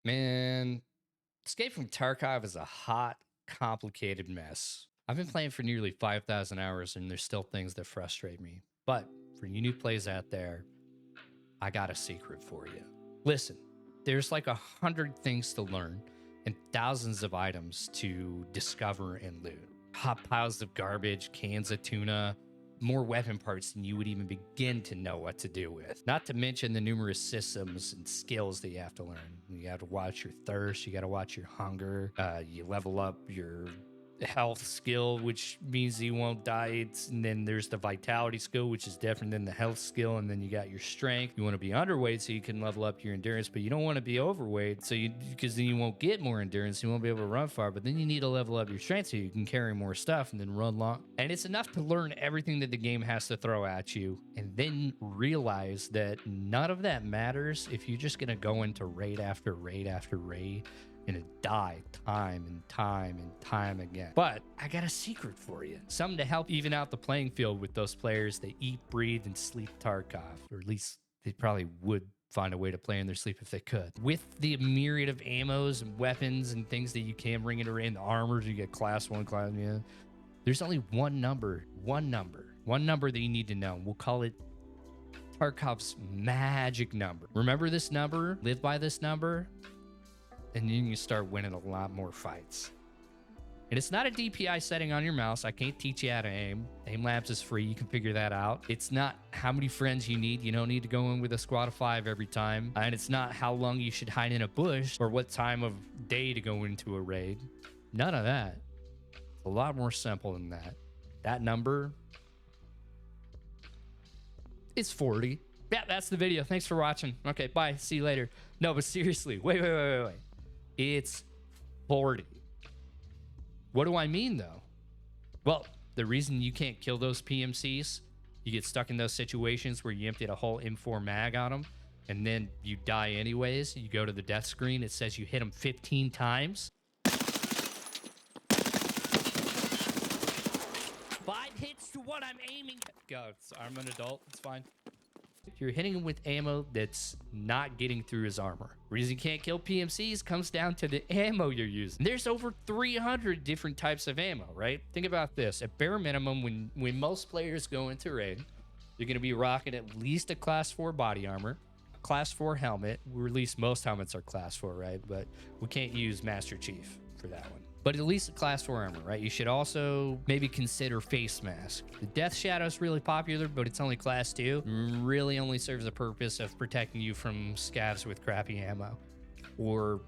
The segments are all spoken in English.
Man, Escape from Tarkov is a hot, complicated mess. I've been playing for nearly 5,000 hours and there's still things that frustrate me. But for you new players out there, I got a secret for you. Listen, there's like 100 things to learn and thousands of items to discover and loot. Hot piles of garbage, cans of tuna, more weapon parts than you would even begin to know what to do with. Not to mention the numerous systems and skills that you have to learn. You have to watch your thirst, you got to watch your hunger, you level up your health skill, which means you won't die. And then there's the vitality skill, which is different than the health skill. And then you got your strength. You want to be underweight so you can level up your endurance, but you don't want to be overweight, so because then you won't get more endurance, you won't be able to run far. But then you need to level up your strength so you can carry more stuff and then run long. And it's enough to learn everything that the game has to throw at you, and then realize that none of that matters if you're just gonna go into raid after raid after raid and die time and time and time again. But I got a secret for you. Something to help even out the playing field with those players that eat, breathe, and sleep Tarkov. Or at least they probably would find a way to play in their sleep if they could. With the myriad of ammos and weapons and things that you can bring into raid, the armors, you get class 1, class, yeah. There's only one number that you need to know. We'll call it Tarkov's magic number. Remember this number, live by this number, and then you start winning a lot more fights. And it's not a DPI setting on your mouse. I can't teach you how to aim. Aim Labs is free. You can figure that out. It's not how many friends you need. You don't need to go in with a squad of 5 every time. And it's not how long you should hide in a bush or what time of day to go into a raid. None of that. It's a lot more simple than that. That number is 40. Yeah, that's the video. Thanks for watching. Okay, bye. See you later. No, but seriously, wait. It's 40. What do I mean, though? Well, the reason you can't kill those PMCs, you get stuck in those situations where you emptied a whole M4 mag on them, and then you die anyways. You go to the death screen. It says you hit them 15 times. 5 hits to what I'm aiming at. Go, I'm an adult. It's fine. You're hitting him with ammo that's not getting through his armor. Reason you can't kill PMCs comes down to the ammo you're using. There's over 300 different types of ammo, right? Think about this. At bare minimum, when most players go into raid, you're going to be rocking at least a class 4 body armor, class 4 helmet. Or at least most helmets are class 4, right? But we can't use Master Chief for that one. But at least a class 4 armor, right? You should also maybe consider face mask. The Death Shadow is really popular, but it's only class 2. Really only serves the purpose of protecting you from scavs with crappy ammo. Or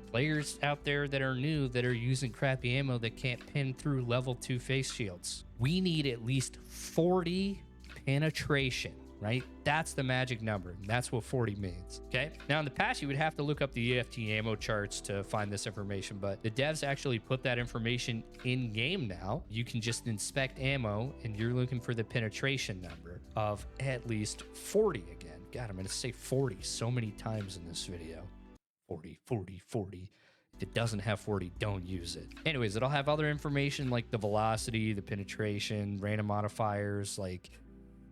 players out there that are new that are using crappy ammo that can't pin through level 2 face shields. We need at least 40 penetration, right? That's the magic number. That's what 40 means, okay? Now, in the past, you would have to look up the EFT ammo charts to find this information, but the devs actually put that information in-game now. You can just inspect ammo, and you're looking for the penetration number of at least 40 again. God, I'm going to say 40 so many times in this video. 40, 40, 40. If it doesn't have 40, don't use it. Anyways, it'll have other information like the velocity, the penetration, random modifiers like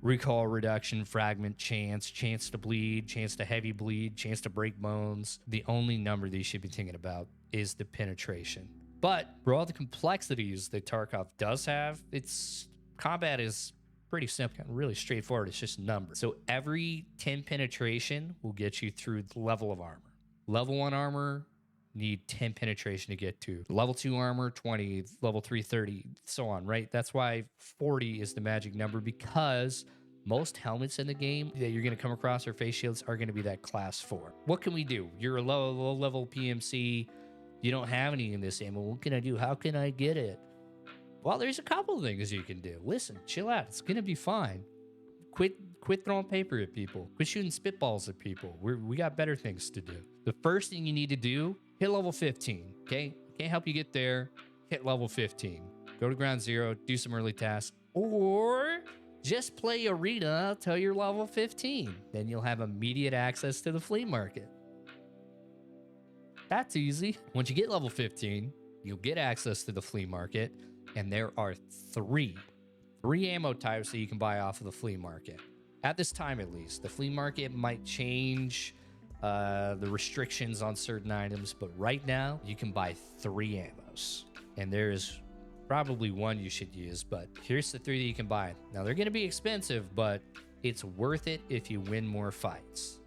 recoil reduction, fragment chance, chance to bleed, chance to heavy bleed, chance to break bones. The only number that you should be thinking about is the penetration. But for all the complexities that Tarkov does have, its combat is pretty simple, really straightforward. It's just numbers. So every 10 penetration will get you through the level of armor. Level 1 armor, need 10 penetration to get to. Level 2 armor, 20, level 3, 30, so on, right? That's why 40 is the magic number, because most helmets in the game that you're going to come across or face shields are going to be that class 4. What can we do? You're a low level PMC. You don't have any in this ammo. What can I do? How can I get it? Well, there's a couple of things you can do. Listen, chill out. It's going to be fine. Quit throwing paper at people. Quit shooting spitballs at people. We got better things to do. The first thing you need to do, hit level 15, okay? Can't help you get there. Hit level 15. Go to ground 0, do some early tasks, or just play arena till you're level 15. Then you'll have immediate access to the flea market. That's easy. Once you get level 15, you'll get access to the flea market, and there are three ammo types that you can buy off of the flea market. At this time, at least. The flea market might change the restrictions on certain items, but right now you can buy 3 ammos, and there is probably one you should use, but here's the 3 that you can buy. Now they're going to be expensive, but it's worth it if you win more fights.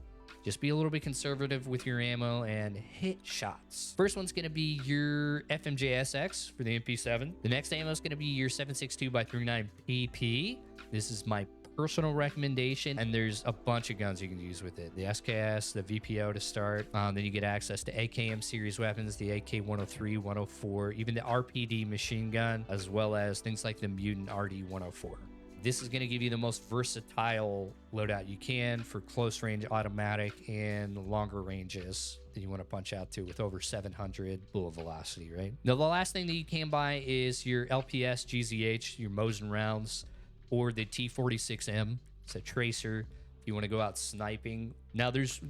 Just be a little bit conservative with your ammo and hit shots. First one's going to be your FMJ-SX for the MP7. The next ammo is going to be your 7.62x39 PP. This is my personal recommendation, and there's a bunch of guns you can use with it. The SKS, the VPO to start. Then you get access to AKM series weapons, the AK-103, 104, even the RPD machine gun, as well as things like the Mutant RD-104. This is going to give you the most versatile loadout you can for close range automatic and longer ranges that you want to punch out to with over 700 bullet velocity, right? Now, the last thing that you can buy is your LPS GZH, your Mosin rounds, or the T46M. It's a tracer if you want to go out sniping. Now, there's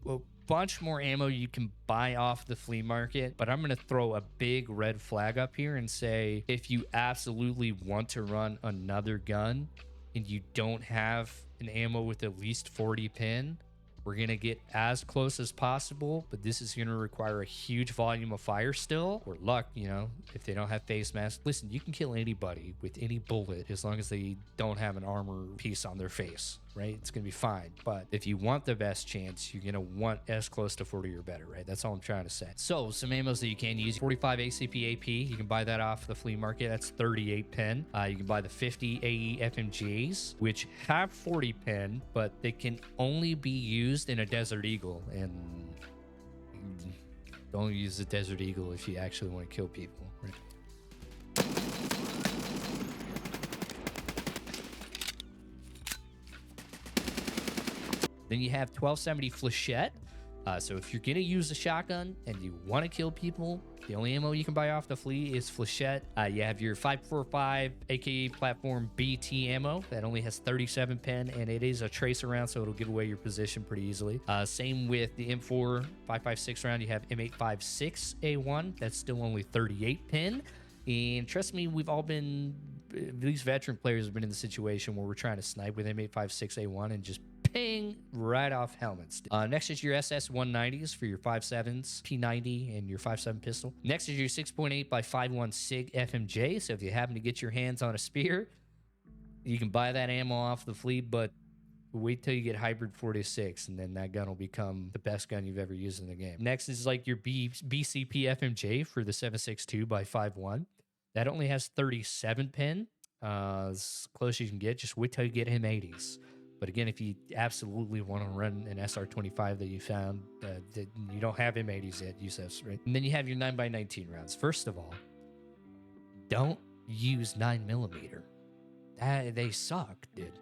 a bunch more ammo you can buy off the flea market, but I'm going to throw a big red flag up here and say, if you absolutely want to run another gun and you don't have an ammo with at least 40 pin, we're going to get as close as possible, but this is going to require a huge volume of fire still, or luck, you know, if they don't have face masks. Listen, you can kill anybody with any bullet as long as they don't have an armor piece on their face, right? It's going to be fine. But if you want the best chance, you're going to want as close to 40 or better, right? That's all I'm trying to say. So some ammos that you can use: 45 ACP AP. You can buy that off the flea market. That's 38 pin. You can buy the 50 AE FMGs, which have 40 pin, but they can only be used in a Desert Eagle, and don't use the Desert Eagle if you actually want to kill people, right? Then you have 1270 Flechette. So if you're gonna use a shotgun and you want to kill people, the only ammo you can buy off the flea is Flechette. You have your 545 AKA platform BT ammo that only has 37 pin, and it is a tracer round, so it'll give away your position pretty easily. Same with the M4 556 round. You have M856A1 that's still only 38 pin, and trust me, we've all been, these veteran players have been in the situation where we're trying to snipe with M856A1 and just ping right off helmets. Next is your SS190s for your 5.7s, P90, and your 5.7 pistol. Next is your 6.8x51 SIG FMJ. So if you happen to get your hands on a spear, you can buy that ammo off the flea, but wait till you get hybrid 46, and then that gun will become the best gun you've ever used in the game. Next is like your BCP FMJ for the 7.62x51. That only has 37 pin. As close as you can get. Just wait till you get him 80s. But again, if you absolutely want to run an SR25 that you found, that you don't have M80s yet, use those, right? And then you have your 9x19 rounds. First of all, don't use 9mm. They suck, dude.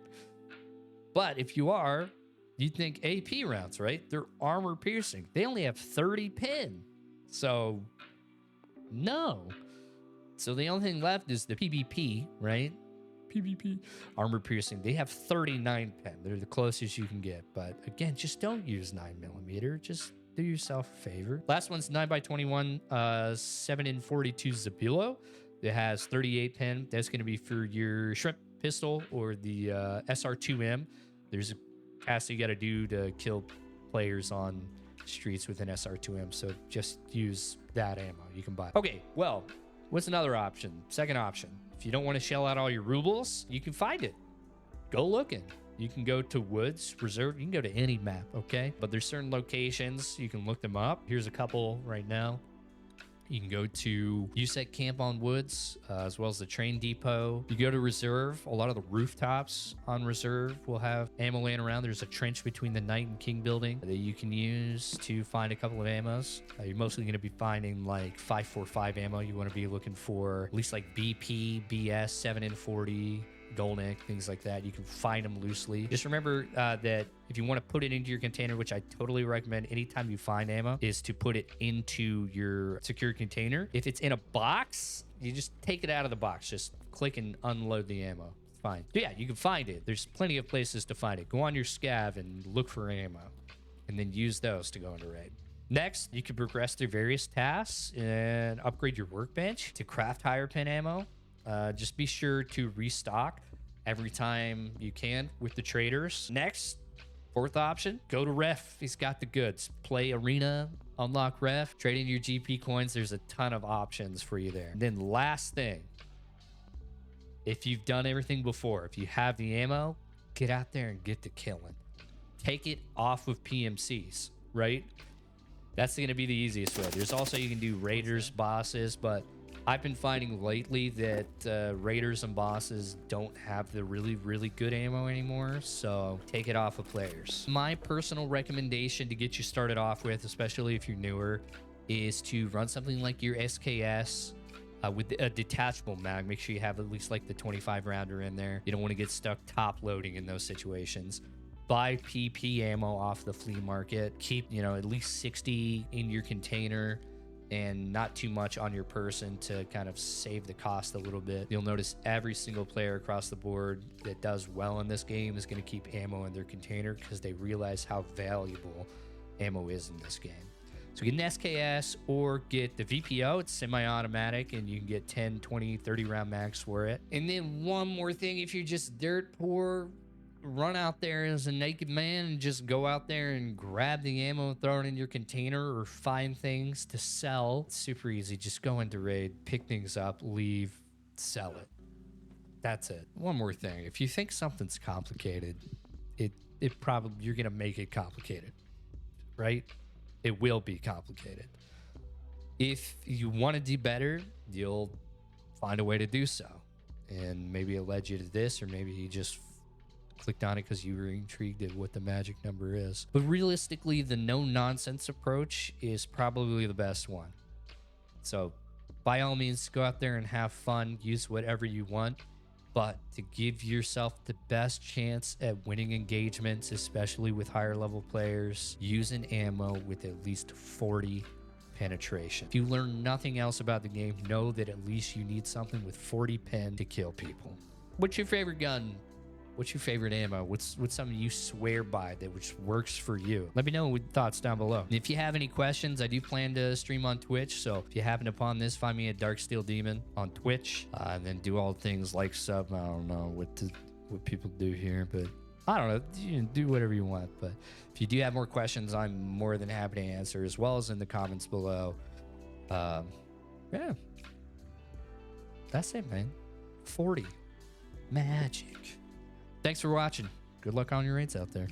But if you are, you think AP rounds, right? They're armor piercing. They only have 30 pin. So, no. So the only thing left is the PvP, right? PvP armor piercing. They have 39 pin. They're the closest you can get. But again, just don't use 9mm. Just do yourself a favor. Last one's 9x21 7-in-42 Zabilo. It has 38 pin. That's going to be for your shrimp pistol or the SR2M. There's a task you got to do to kill players on streets with an SR2M. So just use that ammo you can buy. Okay, well, what's another option? Second option. If you don't want to shell out all your rubles, you can find it. Go looking. You can go to Woods, Reserve. You can go to any map, okay? But there's certain locations. You can look them up. Here's a couple right now. You can go to USEC Camp on Woods, as well as the train depot. You go to Reserve. A lot of the rooftops on Reserve will have ammo laying around. There's a trench between the Knight and King building that you can use to find a couple of ammos. You're mostly going to be finding like 5.45 ammo. You want to be looking for at least like BP, BS, 7-in-40, Golnick, things like that. You can find them loosely. Just remember that if you want to put it into your container, which I totally recommend anytime you find ammo, is to put it into your secure container. If it's in a box, you just take it out of the box. Just click and unload the ammo. It's fine. But yeah, you can find it. There's plenty of places to find it. Go on your scav and look for ammo, and then use those to go into raid. Next, you can progress through various tasks and upgrade your workbench to craft higher pin ammo. Just be sure to restock every time you can with the traders. Next, Fourth option, go to ref. He's got the goods. Play arena, unlock ref, trade in your GP coins. There's a ton of options for you there. And then last thing, if you've done everything before, if you have the ammo, get out there and get the killing. Take it off of PMCs, right? That's going to be the easiest way. There's also, you can do raiders, bosses, but I've been finding lately that raiders and bosses don't have the really, really good ammo anymore. So take it off of players. My personal recommendation to get you started off with, especially if you're newer, is to run something like your SKS with a detachable mag. Make sure you have at least like the 25 rounder in there. You don't want to get stuck top loading in those situations. Buy PP ammo off the flea market. Keep, you know, at least 60 in your container and not too much on your person to kind of save the cost a little bit. You'll notice every single player across the board that does well in this game is going to keep ammo in their container because they realize how valuable ammo is in this game. So get an SKS or get the VPO. It's semi-automatic and you can get 10, 20, 30 round mags for it. And then one more thing, if you're just dirt poor, run out there as a naked man and just go out there and grab the ammo and throw it in your container or find things to sell. It's super easy. Just go into raid, pick things up, leave, sell it. That's it. One more thing. If you think something's complicated, it probably, you're going to make it complicated, right? It will be complicated. If you want to do better, you'll find a way to do so. And maybe it led you to this, or maybe you just clicked on it because you were intrigued at what the magic number is. But realistically, the no nonsense approach is probably the best one. So by all means, go out there and have fun, use whatever you want, but to give yourself the best chance at winning engagements, especially with higher level players, use an ammo with at least 40 penetration. If you learn nothing else about the game, know that at least you need something with 40 pen to kill people. What's your favorite gun? What's your favorite ammo? What's something you swear by that which works for you? Let me know with thoughts down below. And if you have any questions, I do plan to stream on Twitch. So if you happen upon this, find me at Darksteel Demon on Twitch, and then do all things like sub. I don't know what people do here, but I don't know. You can do whatever you want. But if you do have more questions, I'm more than happy to answer, as well as in the comments below. Yeah, that's it, man. 40 magic. Thanks for watching. Good luck on your raids out there.